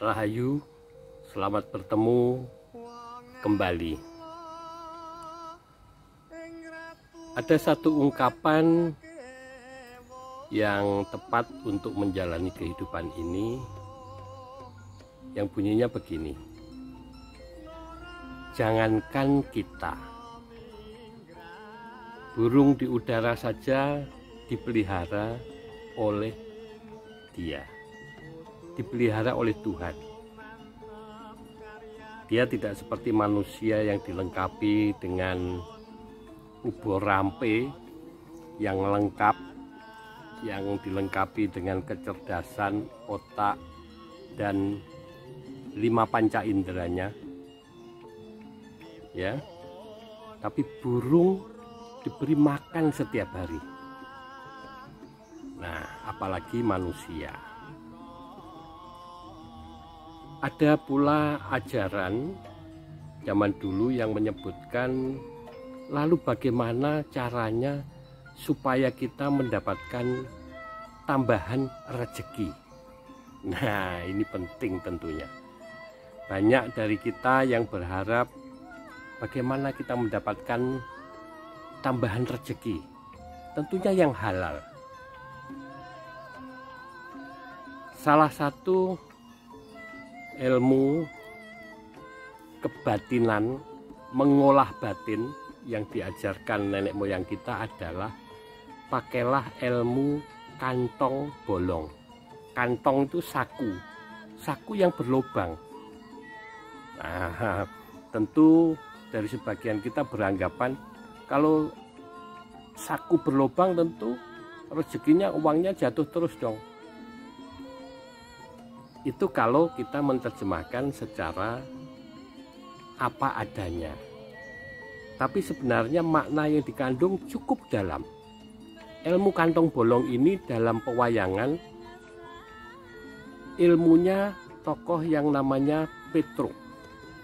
Rahayu, selamat bertemu kembali. Ada satu ungkapan yang tepat untuk menjalani kehidupan ini, yang bunyinya begini: jangankan kita, burung di udara saja dipelihara oleh Dia, dipelihara oleh Tuhan. Dia tidak seperti manusia yang dilengkapi dengan ubur rampe yang lengkap, yang dilengkapi dengan kecerdasan otak dan 5 panca inderanya, ya. Tapi burung diberi makan setiap hari. Nah, apalagi manusia. Ada pula ajaran zaman dulu yang menyebutkan, lalu bagaimana caranya supaya kita mendapatkan tambahan rezeki. Nah, ini penting tentunya. Banyak dari kita yang berharap bagaimana kita mendapatkan tambahan rezeki, tentunya yang halal. Salah satu ilmu kebatinan, mengolah batin yang diajarkan nenek moyang kita adalah pakailah ilmu kantong bolong. Kantong itu saku yang berlubang. Nah, tentu dari sebagian kita beranggapan kalau saku berlubang tentu rezekinya, uangnya jatuh terus dong. Itu kalau kita menerjemahkan secara apa adanya. Tapi sebenarnya makna yang dikandung cukup dalam. Ilmu kantong bolong ini dalam pewayangan, ilmunya tokoh yang namanya Petruk,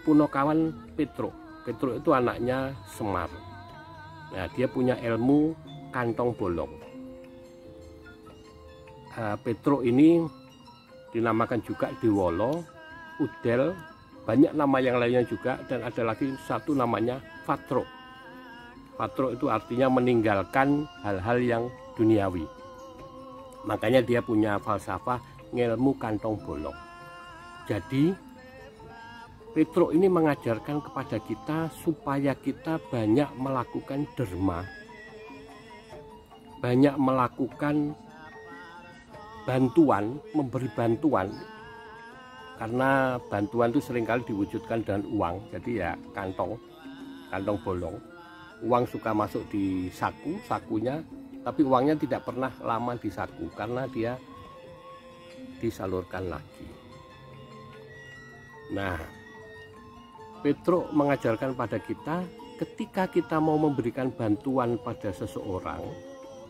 Punokawan Petruk. Petruk itu anaknya Semar. Nah, dia punya ilmu kantong bolong. Petruk ini dinamakan juga Dewolo, Udel, banyak nama yang lainnya juga, dan ada lagi satu namanya Fatro. Fatro itu artinya meninggalkan hal-hal yang duniawi. Makanya dia punya falsafah ngilmu kantong bolong. Jadi Petruk ini mengajarkan kepada kita supaya kita banyak melakukan derma, banyak melakukan bantuan, memberi bantuan, karena bantuan itu seringkali diwujudkan dengan uang. Jadi ya kantong bolong. Uang suka masuk di sakunya, tapi uangnya tidak pernah lama di saku karena dia disalurkan lagi. Nah, Petruk mengajarkan pada kita, ketika kita mau memberikan bantuan pada seseorang,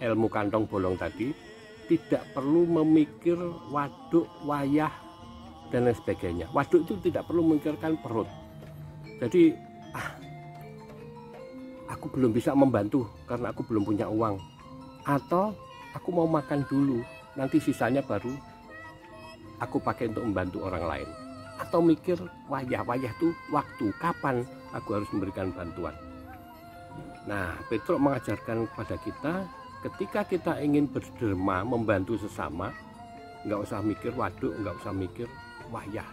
ilmu kantong bolong tadi, tidak perlu memikir waduk, wayah, dan lain sebagainya. Waduk itu tidak perlu memikirkan perut. Jadi, aku belum bisa membantu karena aku belum punya uang. Atau aku mau makan dulu, nanti sisanya baru aku pakai untuk membantu orang lain. Atau mikir wayah itu waktu, kapan aku harus memberikan bantuan. Nah, Petruk mengajarkan kepada kita, ketika kita ingin berderma, membantu sesama, nggak usah mikir waduk, nggak usah mikir wayah.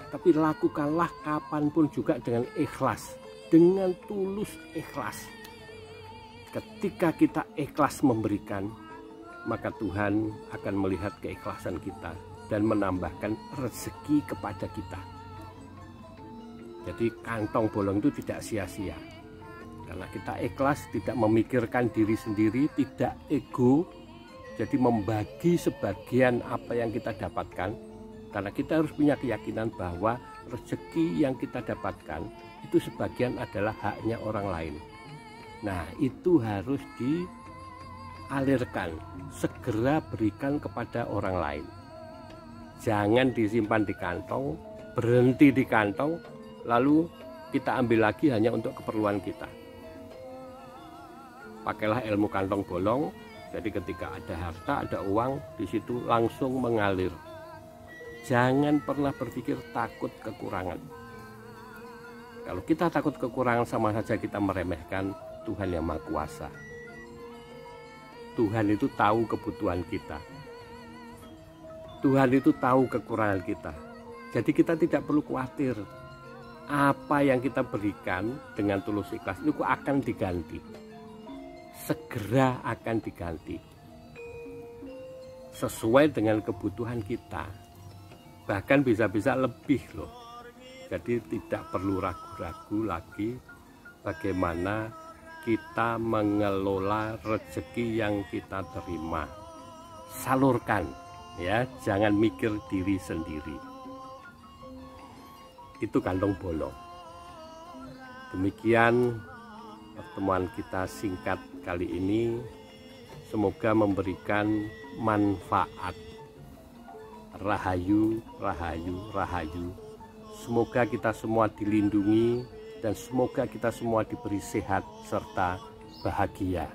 Tapi lakukanlah kapanpun juga dengan ikhlas, dengan tulus ikhlas. Ketika kita ikhlas memberikan, maka Tuhan akan melihat keikhlasan kita dan menambahkan rezeki kepada kita. Jadi kantong bolong itu tidak sia-sia. Karena kita ikhlas, tidak memikirkan diri sendiri, tidak ego, jadi membagi sebagian apa yang kita dapatkan. Karena kita harus punya keyakinan bahwa rezeki yang kita dapatkan itu sebagian adalah haknya orang lain. Nah, itu harus dialirkan, segera berikan kepada orang lain. Jangan disimpan di kantong, berhenti di kantong, lalu kita ambil lagi hanya untuk keperluan kita. Pakailah ilmu kantong bolong, jadi ketika ada harta, ada uang, di situ langsung mengalir. Jangan pernah berpikir takut kekurangan. Kalau kita takut kekurangan, sama saja kita meremehkan Tuhan yang Maha Kuasa. Tuhan itu tahu kebutuhan kita. Tuhan itu tahu kekurangan kita. Jadi kita tidak perlu khawatir. Apa yang kita berikan dengan tulus ikhlas itu akan diganti. Segera akan diganti. Sesuai dengan kebutuhan kita. Bahkan bisa-bisa lebih loh. Jadi tidak perlu ragu-ragu lagi bagaimana kita mengelola rezeki yang kita terima. Salurkan, ya, jangan mikir diri sendiri. Itu kantong bolong. Demikian pertemuan kita singkat kali ini. Semoga memberikan manfaat. Rahayu, rahayu, rahayu. Semoga kita semua dilindungi dan semoga kita semua diberi sehat serta bahagia.